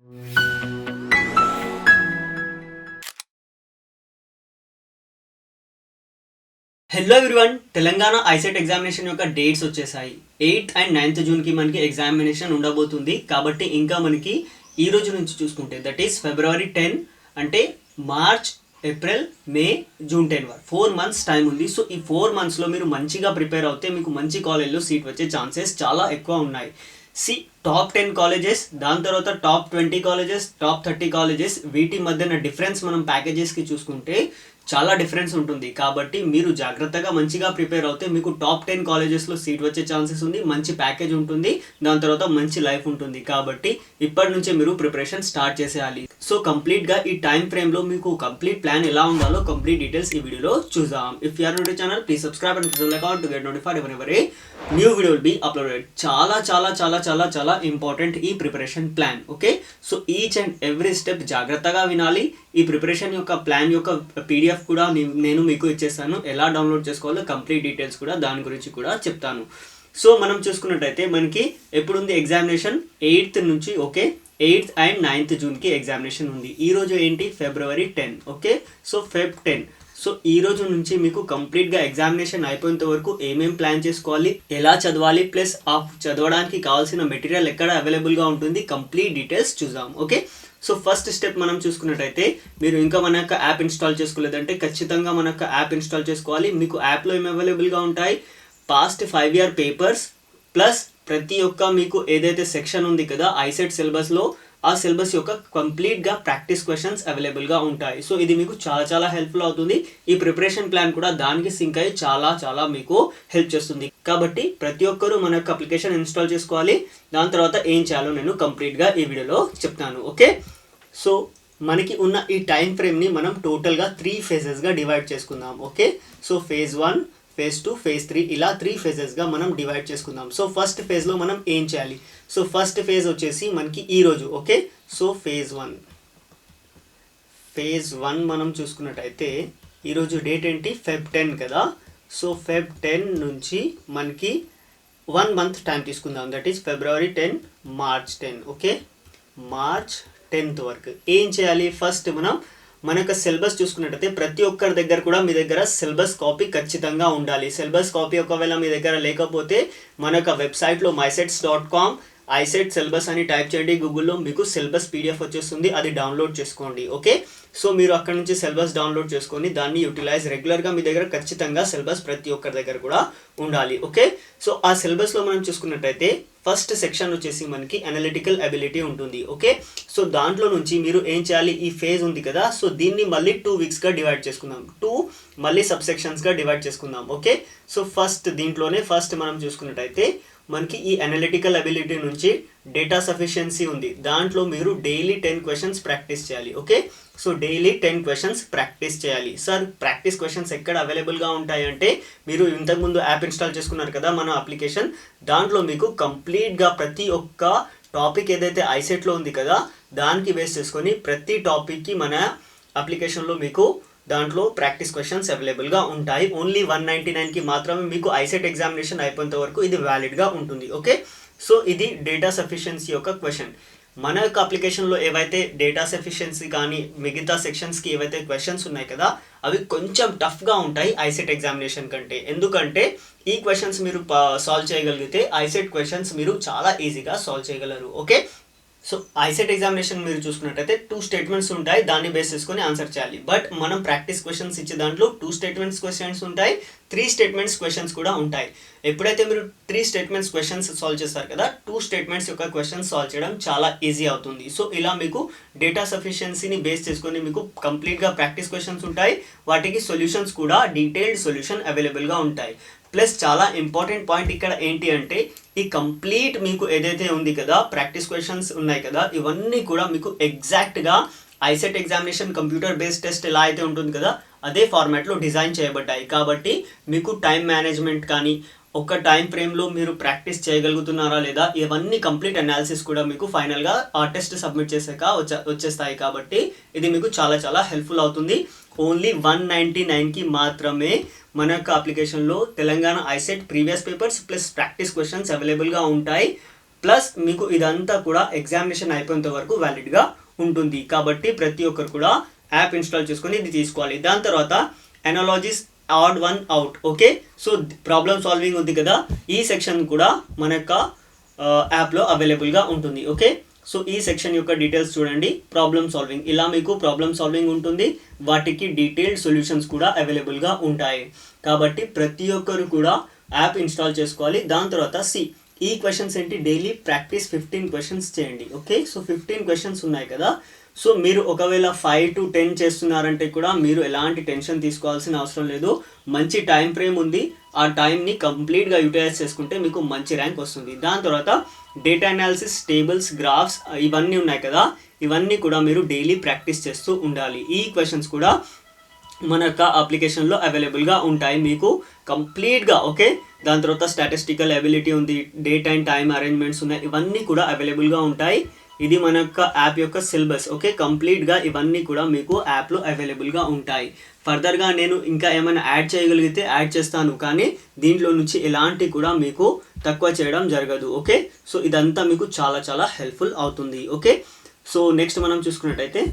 Hello everyone, Telangana ICET examination యొక్క dates వచ్చేసాయి. 8th and 9th జూన్కి మనకి ఎగ్జామినేషన్ ఉండబోతుంది. కాబట్టి ఇంకా మనకి ఈ రోజు నుంచి చూసుకుంటే దట్ ఈస్ February 10 అంటే మార్చ్, ఏప్రిల్, మే, జూన్ 10 వరకు 4 months టైం ఉంది. సో ఈ 4 monthsలో మీరు మంచిగా ప్రిపేర్ అవుతే మీకు మంచి కాలేజ్లో సీట్ వచ్చే ఛాన్సెస్ చాలా ఎక్కువ ఉన్నాయి. టాప్ 10 కాలేజెస్, దాని తర్వాత టాప్ 20 కాలేజెస్, టాప్ 30 కాలేజెస్, వీటి మధ్యన డిఫరెన్స్ మనం ప్యాకేజెస్కి చూసుకుంటే చాలా డిఫరెన్స్ ఉంటుంది. కాబట్టి మీరు జాగ్రత్తగా మంచిగా ప్రిపేర్ అవుతే మీకు టాప్ 10 కాలేజెస్లో సీట్ వచ్చే ఛాన్సెస్ ఉంది. మంచి ప్యాకేజ్ ఉంటుంది, దాని తర్వాత మంచి లైఫ్ ఉంటుంది. కాబట్టి ఇప్పటి నుంచే మీరు ప్రిపరేషన్ స్టార్ట్ చేసేయాలి. సో కంప్లీట్గా ఈ టైం ఫ్రేమ్లో మీకు కంప్లీట్ ప్లాన్ ఎలా ఉండాలో కంప్లీట్ డీటెయిల్స్ ఈ వీడియోలో చూద్దాం. If you are new to channel, please subscribe and press the bell icon to get notified whenever a new video will be uploaded. చాలా చాలా చాలా చాలా చాలా ఇంపార్టెంట్ ఈ preparation plan. Okay, so each and every step జాగ్రత్తగా వినాలి. ఈ preparation యొక్క ప్లాన్ యొక్క పీడిఎఫ్ కూడా నేను మీకు ఇచ్చేస్తాను. ఎలా డౌన్లోడ్ చేసుకోవాలో కంప్లీట్ డీటెయిల్స్ కూడా దాని గురించి కూడా చెప్తాను. సో మనం చూసుకున్నట్టయితే మనకి ఎప్పుడుంది ఎగ్జామినేషన్? 8th నుంచి. Okay, 8th and 9th జూన్కి examination ఉంది. ఈరోజు ఏంటి? February 10. Okay, so Feb 10. So ఈ రోజు నుంచి మీకు కంప్లీట్గా ఎగ్జామినేషన్ అయిపోయేంత వరకు ఏమేం ప్లాన్ చేసుకోవాలి, ఎలా చదవాలి, ప్లస్ ఆ చదవడానికి కావాల్సిన మెటీరియల్ ఎక్కడ అవైలబుల్గా ఉంటుంది, కంప్లీట్ డీటెయిల్స్ చూద్దాం. ఓకే, సో ఫస్ట్ స్టెప్ మనం చూసుకున్నట్టయితే మీరు ఇంకా మన యొక్క యాప్ ఇన్స్టాల్ చేసుకోలేదంటే ఖచ్చితంగా మన యొక్క యాప్ ఇన్స్టాల్ చేసుకోవాలి. మీకు యాప్లో ఏమి అవైలబుల్గా ఉంటాయి? పాస్ట్ 5 year పేపర్స్ ప్లస్ ప్రతి ఒక్క మీకు ఏదైతే సెక్షన్ ఉంది కదా ఐసెట్ సిలబస్లో, ఆ సిలబస్ యొక్క కంప్లీట్గా ప్రాక్టీస్ క్వశ్చన్స్ అవైలబుల్గా ఉంటాయి. సో ఇది మీకు చాలా చాలా హెల్ప్ఫుల్ అవుతుంది. ఈ ప్రిపరేషన్ ప్లాన్ కూడా దానికి సింక్ అయ్యి చాలా చాలా మీకు హెల్ప్ చేస్తుంది. కాబట్టి ప్రతి ఒక్కరూ మన యొక్క అప్లికేషన్ ఇన్స్టాల్ చేసుకోవాలి. దాని తర్వాత ఏం చేయాలో నేను కంప్లీట్గా ఈ వీడియోలో చెప్తాను. ఓకే, సో మనకి ఉన్న ఈ టైం ఫ్రేమ్ని మనం టోటల్గా 3 phases డివైడ్ చేసుకుందాం. Okay, so phase 1, phase 2, phase 3 ఇలా 3 phases మనం డివైడ్ చేసుకుందాం. సో ఫస్ట్ ఫేజ్లో మనం ఏం చేయాలి? సో ఫస్ట్ ఫేజ్ వచ్చేసి మనకి ఈరోజు. ఓకే, సో phase 1 మనం చూసుకున్నట్టయితే ఈరోజు డేట్ ఏంటి? Feb 10 కదా. సో Feb 10 నుంచి మనకి 1 month టైం తీసుకుందాం. That is February 10, March 10. Okay, March 10th వరకు ఏం చేయాలి? ఫస్ట్ మన యొక్క సిలబస్ చూసుకున్నట్టయితే ప్రతి ఒక్కరి దగ్గర కూడా మీ దగ్గర సిలబస్ కాపీ ఖచ్చితంగా ఉండాలి. సిలబస్ కాపీ ఒకవేళ మీ దగ్గర లేకపోతే మన యొక్క వెబ్సైట్లో mysets.com ఐసెట్ సిలబస్ అని టైప్ చేయండి గూగుల్లో, మీకు సిలబస్ పీడిఎఫ్ వచ్చేస్తుంది, అది డౌన్లోడ్ చేసుకోండి. ఓకే, సో మీరు అక్కడ నుంచి సిలబస్ డౌన్లోడ్ చేసుకొని దాన్ని యూటిలైజ్ రెగ్యులర్గా మీ దగ్గర ఖచ్చితంగా సిలబస్ ప్రతి ఒక్కరి దగ్గర కూడా ఉండాలి. ఓకే, సో ఆ సిలబస్లో మనం చూసుకున్నట్టయితే ఫస్ట్ సెక్షన్ వచ్చేసి మనకి అనలిటికల్ అబిలిటీ ఉంటుంది. ఓకే, సో దాంట్లో నుంచి మీరు ఏం చేయాలి? ఈ ఫేజ్ ఉంది కదా, సో దీన్ని మళ్ళీ 2 weeksగా డివైడ్ చేసుకుందాం. 2 మళ్ళీ సబ్సెక్షన్స్గా డివైడ్ చేసుకుందాం. ఓకే, సో దీంట్లోనే ఫస్ట్ మనం చూసుకున్నట్టయితే మనకి ఈ అనలిటికల్ అబిలిటీ నుంచి డేటా సఫిషియన్సీ ఉంది. దాంట్లో మీరు డైలీ 10 questions ప్రాక్టీస్ చేయాలి. Okay, so daily 10 questions practice చేయాలి. సార్ ప్రాక్టీస్ క్వశ్చన్స్ ఎక్కడ అవైలబుల్గా ఉంటాయి అంటే మీరు ఇంతకుముందు యాప్ ఇన్స్టాల్ చేసుకున్నారు కదా మన అప్లికేషన్, దాంట్లో మీకు కంప్లీట్గా ప్రతి ఒక్క టాపిక్ ఏదైతే ఐసెట్లో ఉంది కదా దానికి బేస్ చేసుకొని ప్రతి టాపిక్కి మన అప్లికేషన్లో మీకు దాంట్లో ప్రాక్టీస్ క్వశ్చన్స్ అవైలబుల్గా ఉంటాయి. ఓన్లీ 199కి మాత్రమే మీకు ఐసెట్ ఎగ్జామినేషన్ అయిపోయేంత వరకు ఇది వ్యాలిడ్గా ఉంటుంది. ఓకే, సో ఇది డేటా సఫిషియన్సీ యొక్క క్వశ్చన్. మన యొక్క అప్లికేషన్లో ఏవైతే డేటా సఫిషియన్సీ కానీ మిగతా సెక్షన్స్కి ఏవైతే క్వశ్చన్స్ ఉన్నాయి కదా అవి కొంచెం టఫ్గా ఉంటాయి ఐసెట్ ఎగ్జామినేషన్ కంటే. ఎందుకంటే ఈ క్వశ్చన్స్ మీరు సాల్వ్ చేయగలిగితే ఐసెట్ క్వశ్చన్స్ మీరు చాలా ఈజీగా సాల్వ్ చేయగలరు. ఓకే, సో ఐసెట్ ఎగ్జామినేషన్ మీరు చూసుకున్నట్టయితే 2 statements ఉంటాయి, దాన్ని బేస్ చేసుకొని ఆన్సర్ చేయాలి. బట్ మనం ప్రాక్టీస్ క్వశ్చన్స్ ఇచ్చే దాంట్లో 2 statements క్వశ్చన్స్ ఉంటాయి, 3 statements క్వశ్చన్స్ కూడా ఉంటాయి. ఎప్పుడైతే మీరు 3 statements క్వశ్చన్స్ సాల్వ్ చేస్తారు కదా 2 statements యొక్క క్వశ్చన్స్ సాల్వ్ చేయడం చాలా ఈజీ అవుతుంది. సో ఇలా మీకు డేటా సఫిషియన్సీని బేస్ చేసుకొని మీకు కంప్లీట్గా ప్రాక్టీస్ క్వశ్చన్స్ ఉంటాయి, వాటికి సొల్యూషన్స్ కూడా డీటెయిల్డ్ సొల్యూషన్ అవైలబుల్గా ఉంటాయి. ప్లస్ చాలా ఇంపార్టెంట్ పాయింట్ ఇక్కడ ఏంటి అంటే ఈ కంప్లీట్ మీకు ఏదైతే ఉంది కదా ప్రాక్టీస్ క్వశ్చన్స్ ఉన్నాయి కదా ఇవన్నీ కూడా మీకు ఎగ్జాక్ట్గా ICET examination computer based test ఎలా అయితే ఉంటుంది కదా అదే ఫార్మాట్లో డిజైన్ చేయబడ్డాయి. కాబట్టి మీకు టైం మేనేజ్మెంట్ కానీ ఒక టైం ఫ్రేమ్లో మీరు ప్రాక్టీస్ చేయగలుగుతున్నారా లేదా ఇవన్నీ కంప్లీట్ అనాలిసిస్ కూడా మీకు ఫైనల్గా ఆ టెస్ట్ సబ్మిట్ చేసాక వచ్చేస్తాయి. కాబట్టి ఇది మీకు చాలా చాలా హెల్ప్ఫుల్ అవుతుంది. ఓన్లీ 199కి మాత్రమే మన యొక్క అప్లికేషన్లో Telangana ICET previous papers plus practice questions అవైలబుల్గా ఉంటాయి. ప్లస్ మీకు ఇదంతా కూడా ఎగ్జామినేషన్ అయిపోయేంత వరకు వ్యాలిడ్గా ఉంటుంది. కాబట్టి ప్రతి ఒక్కరు కూడా యాప్ ఇన్స్టాల్ చేసుకొని ఇది తీసుకోవాలి. దాని తర్వాత analogies odd one out. Okay, so problem solving ఉంది కదా, ఈ సెక్షన్ కూడా మన యొక్క యాప్లో అవైలబుల్గా ఉంటుంది. ఓకే, సో ఈ సెక్షన్ యొక్క డీటెయిల్స్ చూడండి. ప్రాబ్లమ్ సాల్వింగ్, ఇలా మీకు ప్రాబ్లమ్ సాల్వింగ్ ఉంటుంది, వాటికి డీటెయిల్డ్ సొల్యూషన్స్ కూడా అవైలబుల్గా ఉంటాయి. కాబట్టి ప్రతి ఒక్కరు కూడా యాప్ ఇన్స్టాల్ చేసుకోవాలి. దాని తర్వాత ఈ క్వశ్చన్స్ ఏంటి, డైలీ ప్రాక్టీస్ 15 క్వశ్చన్స్ చేయండి. ఓకే, సో 15 క్వశ్చన్స్ ఉన్నాయి కదా, సో మీరు ఒకవేళ 5 to 10 చేస్తున్నారంటే కూడా మీరు ఎలాంటి టెన్షన్ తీసుకోవాల్సిన అవసరం లేదు. మంచి టైం ఫ్రేమ్ ఉంది, ఆ టైంని కంప్లీట్గా యూటిలైజ్ చేసుకుంటే మీకు మంచి ర్యాంక్ వస్తుంది. దాని తర్వాత డేటా అనాలిసిస్, టేబుల్స్, గ్రాఫ్స్ ఇవన్నీ ఉన్నాయి కదా, ఇవన్నీ కూడా మీరు డైలీ ప్రాక్టీస్ చేస్తూ ఉండాలి. ఈ క్వశ్చన్స్ కూడా మన యొక్క అప్లికేషన్లో అవైలబుల్గా ఉంటాయి మీకు కంప్లీట్గా. ఓకే, దాని తర్వాత స్టాటిస్టికల్ ఎబిలిటీ ఉంది, డేట్ అండ్ టైం అరేంజ్మెంట్స్ ఉన్నాయి, ఇవన్నీ కూడా అవైలబుల్గా ఉంటాయి. ఇది మన యొక్క యాప్ యొక్క సిలబస్. ఓకే, కంప్లీట్గా ఇవన్నీ కూడా మీకు యాప్లో అవైలబుల్గా ఉంటాయి. ఫర్దర్గా నేను ఇంకా ఏమైనా యాడ్ చేయగలిగితే యాడ్ చేస్తాను, కానీ దీంట్లో నుంచి ఎలాంటి కూడా మీకు తక్కువ చేయడం జరగదు. ఓకే, సో ఇదంతా మీకు చాలా చాలా హెల్ప్ఫుల్ అవుతుంది. ఓకే, సో నెక్స్ట్ మనం చూసుకున్నట్టయితే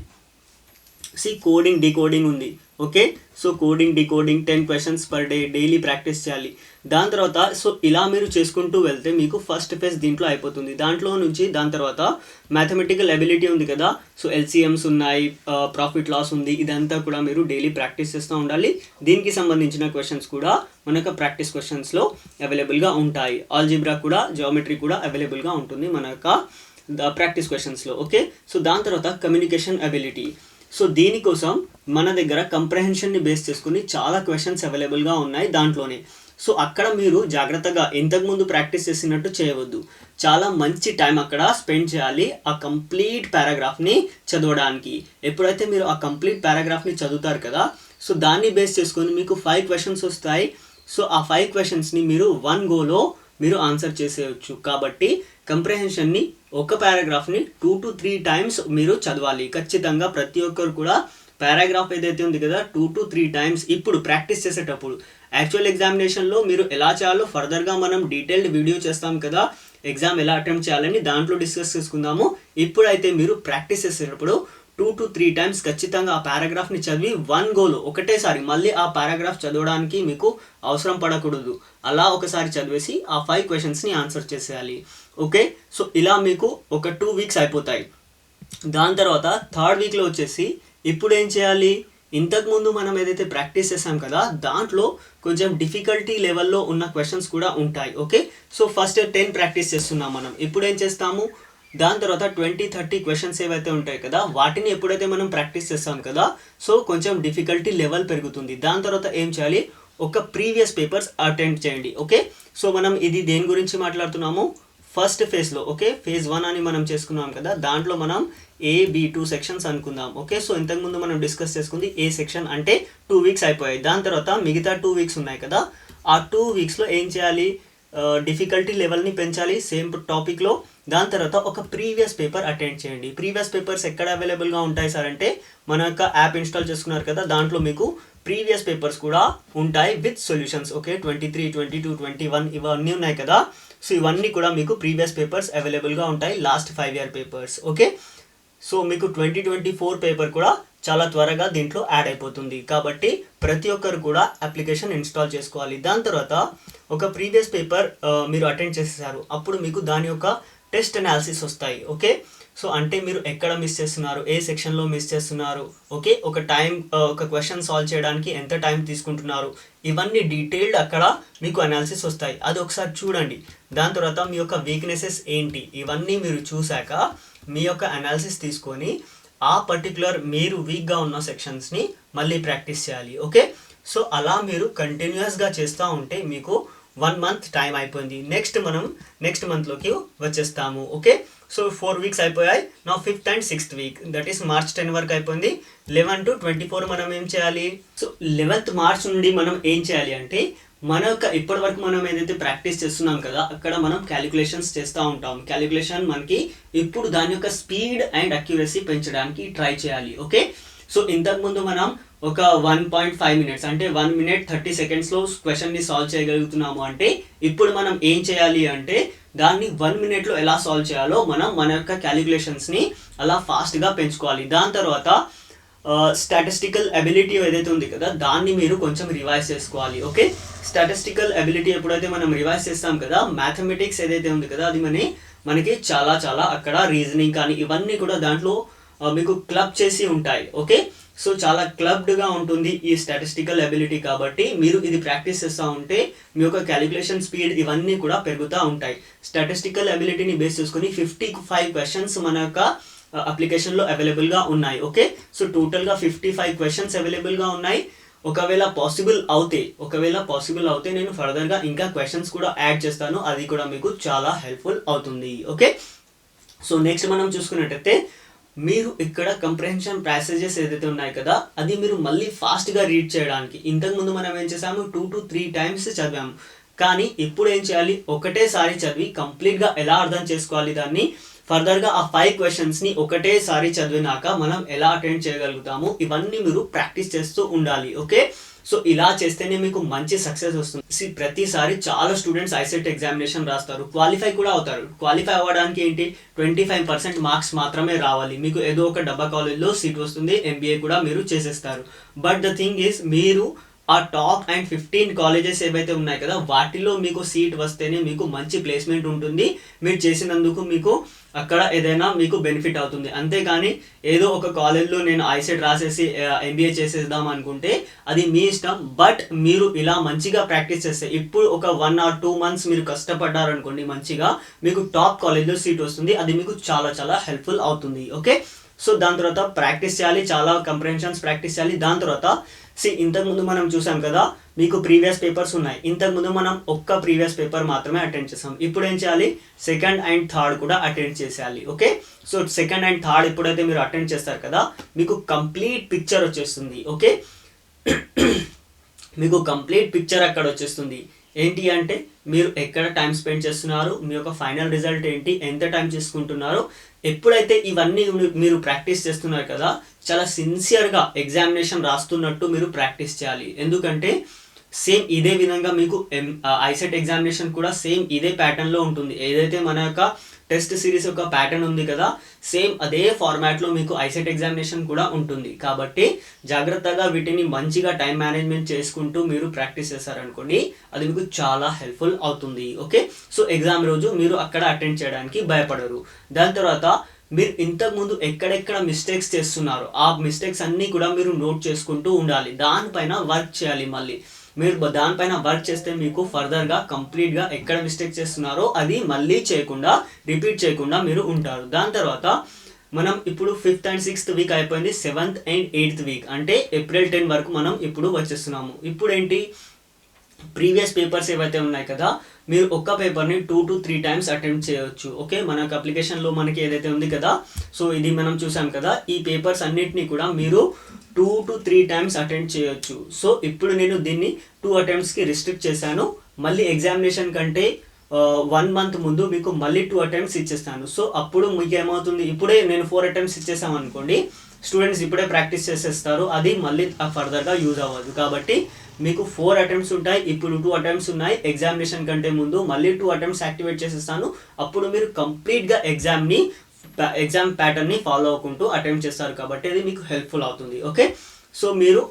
కోడింగ్ డీకోడింగ్ ఉంది. Okay, so coding decoding 10 questions per day daily practice చేయాలి. దాని తర్వాత సో ఇలా మీరు చేసుకుంటూ వెళ్తే మీకు ఫస్ట్ ఫేజ్ దీంట్లో అయిపోతుంది. దాంట్లో నుంచి దాని తర్వాత మ్యాథమెటికల్ ఎబిలిటీ ఉంది కదా, సో ఎల్సిఎమ్స్ ఉన్నాయి, ప్రాఫిట్ లాస్ ఉంది, ఇదంతా కూడా మీరు డైలీ ప్రాక్టీస్ చేస్తూ ఉండాలి. దీనికి సంబంధించిన క్వశ్చన్స్ కూడా మనకు ప్రాక్టీస్ క్వశ్చన్స్లో అవైలబుల్గా ఉంటాయి. ఆల్జీబ్రా కూడా, జియోమెట్రీ కూడా అవైలబుల్గా ఉంటుంది మన యొక్క ప్రాక్టీస్ క్వశ్చన్స్లో. ఓకే, సో దాని తర్వాత కమ్యూనికేషన్ ఎబిలిటీ. సో దీనికోసం మన దగ్గర కంప్రహెన్షన్ని బేస్ చేసుకుని చాలా క్వశ్చన్స్ అవైలబుల్గా ఉన్నాయి దాంట్లోనే. సో అక్కడ మీరు జాగ్రత్తగా ఇంతకుముందు ప్రాక్టీస్ చేసినట్టు చేయవద్దు, చాలా మంచి టైం అక్కడ స్పెండ్ చేయాలి ఆ కంప్లీట్ పారాగ్రాఫ్ని చదవడానికి. ఎప్పుడైతే మీరు ఆ కంప్లీట్ పారాగ్రాఫ్ని చదువుతారు కదా, సో దాన్ని బేస్ చేసుకొని మీకు 5 క్వశ్చన్స్ వస్తాయి. సో ఆ 5 క్వశ్చన్స్ని మీరు 1 గోలో మీరు ఆన్సర్ చేసేయచ్చు. కాబట్టి కంప్రహెన్షన్ని ఒక పారాగ్రాఫ్ని 2 to 3 టైమ్స్ మీరు చదవాలి ఖచ్చితంగా. ప్రతి ఒక్కరు కూడా పారాగ్రాఫ్ ఏదైతే ఉంది కదా 2 to 3 టైమ్స్ ఇప్పుడు ప్రాక్టీస్ చేసేటప్పుడు. యాక్చువల్ ఎగ్జామినేషన్లో మీరు ఎలా చేయాలో ఫర్దర్గా మనం డీటెయిల్డ్ వీడియో చేస్తాం కదా, ఎగ్జామ్ ఎలా అటెంప్ట్ చేయాలని దాంట్లో డిస్కస్ చేసుకుందాము. ఇప్పుడైతే మీరు ప్రాక్టీస్ చేసేటప్పుడు 2 to 3 టైమ్స్ ఖచ్చితంగా ఆ పారాగ్రాఫ్ని చదివి 1 గోలో ఒకటేసారి మళ్ళీ ఆ పారాగ్రాఫ్ చదవడానికి మీకు అవసరం పడకూడదు. అలా ఒకసారి చదివేసి ఆ 5 క్వశ్చన్స్ని ఆన్సర్ చేసేయాలి. ఓకే, సో ఇలా మీకు ఒక 2 వీక్స్ అయిపోతాయి. దాని తర్వాత 3rd వీక్లో వచ్చేసి ఇప్పుడు ఏం చేయాలి, ఇంతకుముందు మనం ఏదైతే ప్రాక్టీస్ చేసాం కదా దాంట్లో కొంచెం డిఫికల్టీ లెవెల్లో ఉన్న క్వశ్చన్స్ కూడా ఉంటాయి. ఓకే, సో ఫస్ట్ 10 ప్రాక్టీస్ చేస్తున్నాం మనం. ఇప్పుడు ఏం చేస్తాము, దాని తర్వాత 20-30 క్వశ్చన్స్ ఏవైతే ఉంటాయి కదా వాటిని ఎప్పుడైతే మనం ప్రాక్టీస్ చేస్తాం కదా, సో కొంచెం డిఫికల్టీ లెవెల్ పెరుగుతుంది. దాని తర్వాత ఏం చేయాలి, ఒక ప్రీవియస్ పేపర్స్ అటెండ్ చేయండి. ఓకే, సో మనం ఇది దేని గురించి మాట్లాడుతున్నాము, ఫస్ట్ ఫేజ్లో. ఓకే, ఫేజ్ 1 అని మనం చేసుకున్నాం కదా, దాంట్లో మనం AB2 సెక్షన్స్ అనుకుందాం. ఓకే, సో ఇంతకుముందు మనం డిస్కస్ చేసుకుంది ఏ సెక్షన్ అంటే 2 వీక్స్ అయిపోయాయి. దాని తర్వాత మిగతా 2 వీక్స్ ఉన్నాయి కదా, ఆ 2 వీక్స్లో ఏం చేయాలి, డిఫికల్టీ లెవెల్ని పెంచాలి సేమ్ టాపిక్లో. దాని తర్వాత ఒక ప్రీవియస్ పేపర్ అటెండ్ చేయండి. ప్రీవియస్ పేపర్స్ ఎక్కడ అవైలబుల్గా ఉంటాయి సార్ అంటే మన యొక్క యాప్ ఇన్స్టాల్ చేసుకున్నారు కదా దాంట్లో మీకు ప్రీవియస్ పేపర్స్ కూడా ఉంటాయి విత్ సొల్యూషన్స్. ఓకే, 23, 22, 21 ఇవన్నీ ఉన్నాయి కదా, సో ఇవన్నీ కూడా మీకు ప్రీవియస్ పేపర్స్ అవైలబుల్గా ఉంటాయి, last 5 year papers. Okay, so మీకు 2024 పేపర్ కూడా చాలా త్వరగా దీంట్లో యాడ్ అయిపోతుంది. కాబట్టి ప్రతి ఒక్కరు కూడా అప్లికేషన్ ఇన్స్టాల్ చేసుకోవాలి. దాని తర్వాత ఒక ప్రీవియస్ పేపర్ మీరు అటెండ్ చేసేసారు, అప్పుడు మీకు దాని యొక్క టెస్ట్ అనాలిసిస్ వస్తాయి. ఓకే, సో అంటే మీరు ఎక్కడ మిస్ చేస్తున్నారు, ఏ సెక్షన్లో మిస్ చేస్తున్నారు, ఓకే, ఒక క్వశ్చన్ సాల్వ్ చేయడానికి ఎంత టైం తీసుకుంటున్నారు, ఇవన్నీ డీటెయిల్డ్ అక్కడ మీకు అనాలిసిస్ వస్తాయి. అది ఒకసారి చూడండి. దాని తర్వాత మీ యొక్క వీక్నెసెస్ ఏంటి ఇవన్నీ మీరు చూశాక మీ యొక్క అనాలిసిస్ తీసుకొని ఆ పర్టికులర్ మీరు వీక్గా ఉన్న సెక్షన్స్ని మళ్ళీ ప్రాక్టీస్ చేయాలి. ఓకే, సో అలా మీరు కంటిన్యూస్గా చేస్తూ ఉంటే మీకు 1 month టైం అయిపోయింది. నెక్స్ట్ మంత్లోకి వచ్చేస్తాము. ఓకే, సో 4 వీక్స్ అయిపోయాయి. నా 5th and 6th weak that is March 10 వరకు అయిపోయింది. 11 to 24 మనం ఏం చేయాలి, సో 11th March నుండి మనం ఏం చేయాలి అంటే మన యొక్క ఇప్పటి వరకు మనం ఏదైతే ప్రాక్టీస్ చేస్తున్నాం కదా అక్కడ మనం క్యాలిక్యులేషన్స్ చేస్తూ ఉంటాం. క్యాలిక్యులేషన్ మనకి ఇప్పుడు దాని యొక్క స్పీడ్ అండ్ అక్యురసీ పెంచడానికి ట్రై చేయాలి. ఓకే, సో ఇంతకుముందు మనం ఒక 1.5 minutes అంటే 1 minute 30 secondsలో క్వశ్చన్ని సాల్వ్ చేయగలుగుతున్నాము అంటే ఇప్పుడు మనం ఏం చేయాలి అంటే దాన్ని 1 minute ఎలా సాల్వ్ చేయాలో మనం మన యొక్క క్యాలిక్యులేషన్స్ని అలా ఫాస్ట్గా పెంచుకోవాలి. దాని తర్వాత స్టాటిస్టికల్ ఎబిలిటీ ఏదైతే ఉంది కదా దాన్ని మీరు కొంచెం రివైజ్ చేసుకోవాలి. ఓకే, స్టాటిస్టికల్ ఎబిలిటీ ఎప్పుడైతే మనం రివైజ్ చేస్తాం కదా, మ్యాథమెటిక్స్ ఏదైతే ఉంది కదా అది మనకి చాలా అక్కడ రీజనింగ్ కానీ ఇవన్నీ కూడా దాంట్లో మీకు క్లబ్ చేసి ఉంటాయి. ఓకే, సో చాలా క్లబ్డ్గా ఉంటుంది ఈ స్టాటిస్టికల్ ఎబిలిటీ. కాబట్టి మీరు ఇది ప్రాక్టీస్ చేస్తూ ఉంటే మీ యొక్క క్యాలిక్యులేషన్ స్పీడ్ ఇవన్నీ కూడా పెరుగుతూ ఉంటాయి. స్టాటిస్టికల్ ఎబిలిటీని బేస్ చేసుకుని 55 క్వశ్చన్స్ మన యొక్క అప్లికేషన్లో అవైలబుల్గా ఉన్నాయి. ఓకే, సో టోటల్గా 55 క్వశ్చన్స్ అవైలబుల్గా ఉన్నాయి. ఒకవేళ పాసిబుల్ అవుతే నేను ఫర్దర్గా ఇంకా క్వశ్చన్స్ కూడా యాడ్ చేస్తాను, అది కూడా మీకు చాలా హెల్ప్ఫుల్ అవుతుంది. ఓకే, సో నెక్స్ట్ మనం చూసుకున్నట్టయితే మీరు ఇక్కడ కంప్రహెన్షన్ ప్యాసేజెస్ ఏదైతే ఉన్నాయి కదా అది మీరు మళ్ళీ ఫాస్ట్గా రీడ్ చేయడానికి, ఇంతకుముందు మనం ఏం చేసాము 2 to 3 times చదివాము, కానీ ఇప్పుడు ఏం చేయాలి, ఒకటేసారి చదివి కంప్లీట్గా ఎలా అర్థం చేసుకోవాలి దాన్ని, ఫర్దర్గా ఆ 5 క్వశ్చన్స్ని ఒకటేసారి చదివినాక మనం ఎలా అటెండ్ చేయగలుగుతాము, ఇవన్నీ మీరు ప్రాక్టీస్ చేస్తూ ఉండాలి. ఓకే, సో ఇలా చేస్తేనే మీకు మంచి సక్సెస్ వస్తుంది. ప్రతిసారి చాలా స్టూడెంట్స్ ఐసెట్ ఎగ్జామినేషన్ రాస్తారు, క్వాలిఫై కూడా అవుతారు. క్వాలిఫై అవ్వడానికి ఏంటి, 25% మార్క్స్ మాత్రమే రావాలి, మీకు ఏదో ఒక డబ్బా కాలేజ్లో సీట్ వస్తుంది, MBA కూడా మీరు చేసేస్తారు. బట్ ద థింగ్ ఈస్ మీరు ఆ టాప్ అండ్ 15 కాలేజెస్ ఏవైతే ఉన్నాయి కదా వాటిలో మీకు సీట్ వస్తేనే మీకు మంచి ప్లేస్మెంట్ ఉంటుంది, మీరు చేసినందుకు మీకు అక్కడ ఏదైనా మీకు బెనిఫిట్ అవుతుంది. అంతేకాని ఏదో ఒక కాలేజ్లో నేను ఐసెట్ రాసేసి MBA చేసేద్దాం అనుకుంటే అది మీ ఇష్టం. బట్ మీరు ఇలా మంచిగా ప్రాక్టీస్ చేస్తే ఇప్పుడు ఒక 1 or 2 months మీరు కష్టపడ్డారనుకోండి మంచిగా, మీకు టాప్ కాలేజ్లో సీట్ వస్తుంది, అది మీకు చాలా హెల్ప్ఫుల్ అవుతుంది. ఓకే, సో దాని తర్వాత ప్రాక్టీస్ చేయాలి, చాలా కంప్రహెన్షన్స్ ప్రాక్టీస్ చేయాలి. దాని తర్వాత ఇంతకుముందు మనం చూసాం కదా మీకు ప్రీవియస్ పేపర్స్ ఉన్నాయి, ఇంతకుముందు మనం ఒక్క ప్రీవియస్ పేపర్ మాత్రమే అటెండ్ చేసాం. ఇప్పుడు ఏం చేయాలి, 2nd and 3rd కూడా అటెండ్ చేసేయాలి. Okay, so 2nd and 3rd ఎప్పుడైతే మీరు అటెండ్ చేస్తారు కదా మీకు కంప్లీట్ పిక్చర్ వచ్చేస్తుంది. ఓకే, మీకు కంప్లీట్ పిక్చర్ అక్కడ వచ్చేస్తుంది. ఏంటి అంటే మీరు ఎక్కడ టైం స్పెండ్ చేస్తున్నారు, మీ యొక్క ఫైనల్ రిజల్ట్ ఏంటి, ఎంత టైం చేసుకుంటున్నారు. ఎప్పుడైతే ఇవన్నీ మీరు ప్రాక్టీస్ చేస్తున్నారు కదా చాలా సిన్సియర్గా ఎగ్జామినేషన్ రాస్తున్నట్టు మీరు ప్రాక్టీస్ చేయాలి. ఎందుకంటే సేమ్ ఇదే విధంగా మీకు ఐసెట్ ఎగ్జామినేషన్ కూడా సేమ్ ఇదే ప్యాటర్న్లో ఉంటుంది. ఏదైతే మన యొక్క టెస్ట్ సిరీస్ యొక్క ప్యాటర్న్ ఉంది కదా సేమ్ అదే ఫార్మాట్లో మీకు ఐసెట్ ఎగ్జామినేషన్ కూడా ఉంటుంది. కాబట్టి జాగ్రత్తగా వీటిని మంచిగా టైం మేనేజ్మెంట్ చేసుకుంటూ మీరు ప్రాక్టీస్ చేశారనుకోండి అది మీకు చాలా హెల్ప్ఫుల్ అవుతుంది. ఓకే, సో ఎగ్జామ్ రోజు మీరు అక్కడ అటెండ్ చేయడానికి భయపడరు. దాని తర్వాత మీరు ఇంతకుముందు ఎక్కడెక్కడ మిస్టేక్స్ చేస్తున్నారు ఆ మిస్టేక్స్ అన్నీ కూడా మీరు నోట్ చేసుకుంటూ ఉండాలి, దానిపైన వర్క్ చేయాలి. మళ్ళీ మీరు దానిపైన వర్క్ చేస్తే మీకు ఫర్దర్గా కంప్లీట్గా ఎక్కడ మిస్టేక్ చేస్తున్నారో అది మళ్ళీ రిపీట్ చేయకుండా మీరు ఉంటారు. దాని తర్వాత మనం ఇప్పుడు 5th and 6th వీక్ అయిపోయింది, 7th and 8th వీక్ అంటే April 10 వరకు మనం ఇప్పుడు వచ్చేస్తున్నాము. ఇప్పుడు ఏంటి, ప్రీవియస్ పేపర్స్ ఏవైతే ఉన్నాయి కదా మీరు ఒక్క పేపర్ని 2 to 3 times అటెంప్ట్ చేయవచ్చు. ఓకే, మనకు అప్లికేషన్లో మనకి ఏదైతే ఉంది కదా సో ఇది మనం చూసాం కదా ఈ పేపర్స్ అన్నిటినీ కూడా మీరు 2 to 3 times అటెంప్ట్ చేయొచ్చు. సో ఇప్పుడు నేను దీన్ని 2 attemptsకి రిస్ట్రిక్ట్ చేశాను. మళ్ళీ ఎగ్జామినేషన్ కంటే 1 month ముందు మీకు మళ్ళీ 2 attempts ఇచ్చేస్తాను. సో అప్పుడు మీకు ఏమవుతుంది, ఇప్పుడే నేను 4 attempts ఇచ్చేసాం అనుకోండి స్టూడెంట్స్ ఇప్పుడే ప్రాక్టీస్ చేసేస్తారు, అది మళ్ళీ ఫర్దర్గా యూజ్ అవ్వదు. కాబట్టి మీకు 4 attempts ఉంటాయి, ఇప్పుడు 2 attempts ఉన్నాయి. ఎగ్జామినేషన్ కంటే ముందు మళ్ళీ 2 attempts యాక్టివేట్ చేసేస్తాను. అప్పుడు మీరు కంప్లీట్గా ఎగ్జామ్ ప్యాటర్న్ని ఫాలో అవ్వకుంటూ అటెంప్ట్ చేస్తారు కాబట్టి అది మీకు హెల్ప్ఫుల్ అవుతుంది. ఓకే, సో మీరు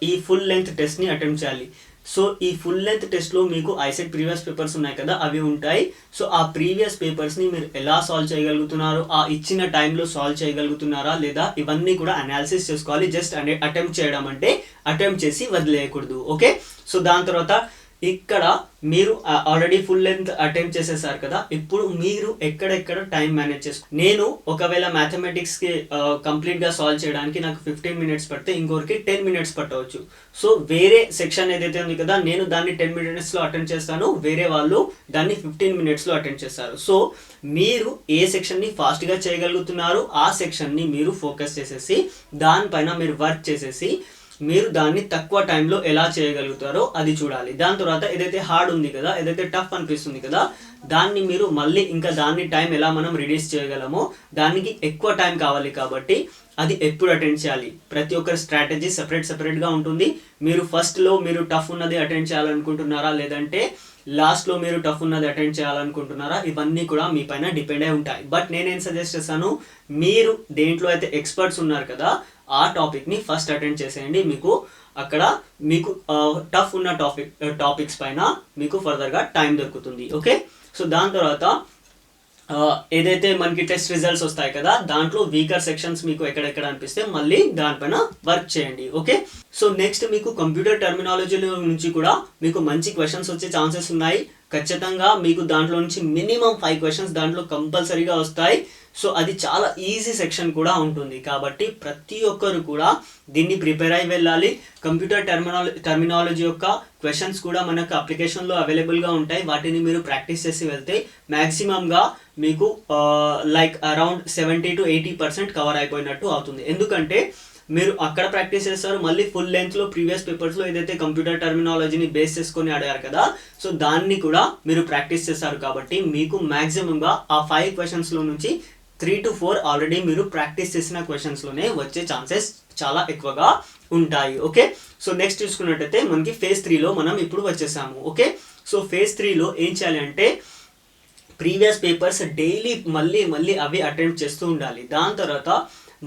ఈ ఫుల్ లెంత్ టెస్ట్ని అటెంప్ట్ చేయాలి. సో ఈ ఫుల్ లెంత్ టెస్ట్లో మీకు ఐసెట్ ప్రీవియస్ పేపర్స్ ఉన్నాయి కదా అవి ఉంటాయి. సో ఆ ప్రీవియస్ పేపర్స్ని మీరు ఎలా సాల్వ్ చేయగలుగుతున్నారు, ఆ ఇచ్చిన టైంలో సాల్వ్ చేయగలుగుతున్నారా లేదా ఇవన్నీ కూడా అనాలిసిస్ చేసుకోవాలి. జస్ట్ అటెంప్ట్ చేయడం అంటే అటెంప్ట్ చేసి వదిలేయకూడదు. ఓకే, సో దాని తర్వాత ఇక్కడ మీరు ఆల్రెడీ ఫుల్ లెంత్ అటెంప్ట్ చేసేసారు కదా ఇప్పుడు మీరు ఎక్కడెక్కడ టైం మేనేజ్ చేసుకో. నేను ఒకవేళ మ్యాథమెటిక్స్కి కంప్లీట్గా సాల్వ్ చేయడానికి నాకు 15 minutes పడితే ఇంకొకరికి 10 minutes పట్టవచ్చు. సో వేరే సెక్షన్ ఏదైతే ఉంది కదా నేను దాన్ని 10 minutesలో అటెండ్ చేస్తాను, వేరే వాళ్ళు దాన్ని 15 minutesలో అటెండ్ చేస్తారు. సో మీరు ఏ సెక్షన్ని ఫాస్ట్గా చేయగలుగుతున్నారు ఆ సెక్షన్ని మీరు ఫోకస్ చేసేసి దానిపైన మీరు వర్క్ చేసేసి మీరు దాన్ని తక్కువ టైంలో ఎలా చేయగలుగుతారో అది చూడాలి. దాని తర్వాత ఏదైతే హార్డ్ ఉంది కదా ఏదైతే టఫ్ అనిపిస్తుంది కదా దాన్ని మీరు మళ్ళీ ఇంకా దాన్ని టైం ఎలా మనం రిడ్యూస్ చేయగలమో దానికి ఎక్కువ టైం కావాలి కాబట్టి అది ఎప్పుడు అటెండ్ చేయాలి. ప్రతి ఒక్కరి స్ట్రాటజీ సపరేట్గా ఉంటుంది. మీరు ఫస్ట్లో మీరు టఫ్ ఉన్నది అటెండ్ చేయాలనుకుంటున్నారా లేదంటే లాస్ట్లో మీరు టఫ్ ఉన్నది అటెండ్ చేయాలనుకుంటున్నారా, ఇవన్నీ కూడా మీ పైన డిపెండ్ అయి ఉంటాయి. బట్ నేనేం సజెస్ట్ చేస్తాను, మీరు దేంట్లో అయితే ఎక్స్పర్ట్స్ ఉన్నారు కదా ఆ టాపిక్ని ఫస్ట్ అటెండ్ చేసేయండి. మీకు అక్కడ మీకు టఫ్ ఉన్న టాపిక్స్ పైన మీకు ఫర్దర్గా టైం దొరుకుతుంది. ఓకే, సో దాని తర్వాత ఏదైతే మనకి టెస్ట్ రిజల్ట్స్ వస్తాయి కదా దాంట్లో వీకర్ సెక్షన్స్ మీకు ఎక్కడెక్కడ అనిపిస్తే మళ్ళీ దానిపైన వర్క్ చేయండి. ఓకే, సో నెక్స్ట్ మీకు కంప్యూటర్ టెర్మినాలజీ నుంచి కూడా మీకు మంచి క్వశ్చన్స్ వచ్చే ఛాన్సెస్ ఉన్నాయి. ఖచ్చితంగా మీకు దాంట్లో నుంచి మినిమం 5 క్వశ్చన్స్ దాంట్లో కంపల్సరీగా వస్తాయి. సో అది చాలా ఈజీ సెక్షన్ కూడా ఉంటుంది, కాబట్టి ప్రతి ఒక్కరు కూడా దీన్ని ప్రిపేర్ అయి వెళ్ళాలి. కంప్యూటర్ టెర్మినాలజీ యొక్క క్వశ్చన్స్ కూడా మనకు అప్లికేషన్లో అవైలబుల్గా ఉంటాయి. వాటిని మీరు ప్రాక్టీస్ చేసి వెళ్తే మ్యాక్సిమంగా మీకు లైక్ అరౌండ్ 70 to 80% కవర్ అయిపోయినట్టు అవుతుంది. ఎందుకంటే మీరు అక్కడ ప్రాక్టీస్ చేస్తారు, మళ్ళీ ఫుల్ లెంత్లో ప్రీవియస్ పేపర్స్లో ఏదైతే కంప్యూటర్ టెర్మినాలజీని బేస్ చేసుకొని అడిగారు కదా సో దాన్ని కూడా మీరు ప్రాక్టీస్ చేస్తారు. కాబట్టి మీకు మ్యాక్సిమంగా ఆ 5 క్వశ్చన్స్లో నుంచి 3 to 4 ఆల్రెడీ మీరు ప్రాక్టీస్ చేసిన క్వశ్చన్స్లోనే వచ్చే ఛాన్సెస్ చాలా ఎక్కువగా ఉంటాయి. ఓకే, సో నెక్స్ట్ చూసుకున్నట్టయితే మనకి ఫేజ్ 3లో మనం ఇప్పుడు వచ్చేసాము. ఓకే, సో ఫేజ్ 3లో ఏం చేయాలి అంటే ప్రీవియస్ పేపర్స్ డైలీ మళ్ళీ అవి అటెంప్ట్ చేస్తూ ఉండాలి. దాని తర్వాత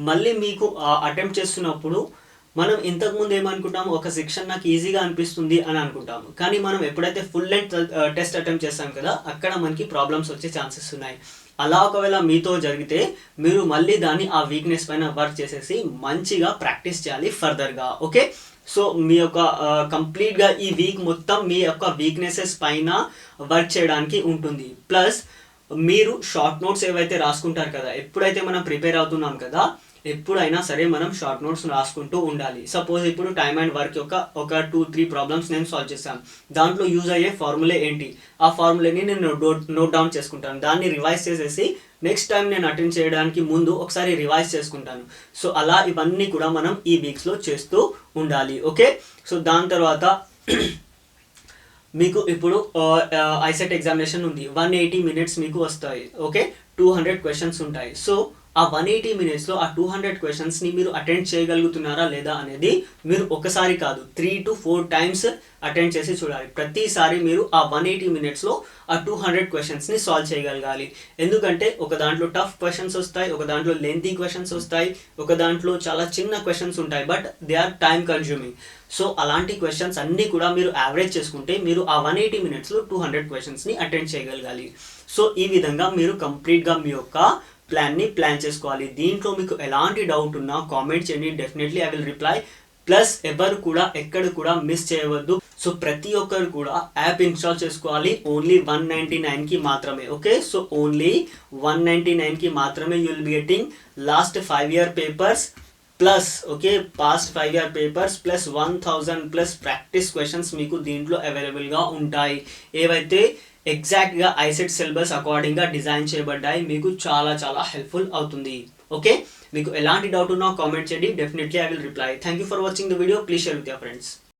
మళ్ళీ మీకు అటెంప్ట్ చేస్తున్నప్పుడు మనం ఇంతకుముందు ఏమనుకుంటాము, ఒక సెక్షన్ నాకు ఈజీగా అనిపిస్తుంది అని అనుకుంటాము, కానీ మనం ఎప్పుడైతే ఫుల్ లెంత్ టెస్ట్ అటెంప్ట్ చేస్తాం కదా అక్కడ మనకి ప్రాబ్లమ్స్ వచ్చే ఛాన్సెస్ ఉన్నాయి. అలా ఒకవేళ మీతో జరిగితే మీరు మళ్ళీ దాన్ని ఆ వీక్నెస్ పైన వర్క్ చేసేసి మంచిగా ప్రాక్టీస్ చేయాలి ఫర్దర్గా. ఓకే, సో మీ యొక్క కంప్లీట్గా ఈ వీక్ మొత్తం మీ యొక్క వీక్నెసెస్ పైన వర్క్ చేయడానికి ఉంటుంది. ప్లస్ మీరు షార్ట్ నోట్స్ ఏవైతే రాసుకుంటారు కదా, ఎప్పుడైతే మనం ప్రిపేర్ అవుతున్నాం కదా ఎప్పుడైనా సరే మనం షార్ట్ నోట్స్ రాసుకుంటూ ఉండాలి. సపోజ్ ఇప్పుడు టైమ్ అండ్ వర్క్ యొక్క ఒక 2-3 ప్రాబ్లమ్స్ నేను సాల్వ్ చేశాను, దాంట్లో యూజ్ అయ్యే ఫార్ములే ఏంటి ఆ ఫార్ములాని నేను నోట్ డౌన్ చేసుకుంటాను. దాన్ని రివైజ్ చేసేసి నెక్స్ట్ టైం నేను అటెండ్ చేయడానికి ముందు ఒకసారి రివైజ్ చేసుకుంటాను. సో అలా ఇవన్నీ కూడా మనం ఈ వీక్స్లో చేస్తూ ఉండాలి. ఓకే, సో దాని తర్వాత మీకు ఇప్పుడు ఐసెట్ ఎగ్జామినేషన్ ఉంది, 180 minutes మీకు వస్తాయి. ఓకే, 200 క్వశ్చన్స్ ఉంటాయి. సో ఆ 180 minutesలో ఆ 200 క్వశ్చన్స్ని మీరు అటెండ్ చేయగలుగుతున్నారా లేదా అనేది మీరు ఒకసారి కాదు 3 to 4 times అటెండ్ చేసి చూడాలి. ప్రతిసారి మీరు ఆ 180 minutesలో ఆ 200 క్వశ్చన్స్ని సాల్వ్ చేయగలగాలి. ఎందుకంటే ఒక దాంట్లో టఫ్ క్వశ్చన్స్ వస్తాయి, ఒక దాంట్లో లెంతీ క్వశ్చన్స్ వస్తాయి, ఒక దాంట్లో చాలా చిన్న క్వశ్చన్స్ ఉంటాయి, but they are time consuming. So అలాంటి క్వశ్చన్స్ అన్నీ కూడా మీరు యావరేజ్ చేసుకుంటే మీరు ఆ 180 minutesలో 200 క్వశ్చన్స్ని అటెండ్ చేయగలగాలి. సో ఈ విధంగా మీరు కంప్లీట్గా మీ యొక్క ప్లాన్ చేసుకోవాలి. దీంట్లో మీకు ఎలాంటి డౌట్ ఉన్నా కామెంట్ చేయండి, definitely I will reply. Plus ఎవరు కూడా ఎక్కడ కూడా మిస్ చేయవద్దు. సో ప్రతి ఒక్కరు కూడా యాప్ ఇన్స్టాల్ చేసుకోవాలి, ఓన్లీ 199కి మాత్రమే. ఓకే, సో ఓన్లీ 199కి మాత్రమే you will be getting lost 5-year papers plus okay past 5-year papers plus 1000+ practice questions మీకు దీంట్లో అవైలబుల్గా ఉంటాయి. ఏవైతే ఎగ్జాక్ట్గా ఐసెట్ సిలబస్ అకార్డింగ్గా డిజైన్ చేయబడ్డాయి, మీకు చాలా హెల్ప్ఫుల్ అవుతుంది. ఓకే, మీకు ఎలాంటి డౌట్ ఉన్నా కామెంట్ చేయండి, definitely I will reply. Thank you for watching the video. Please share with your friends.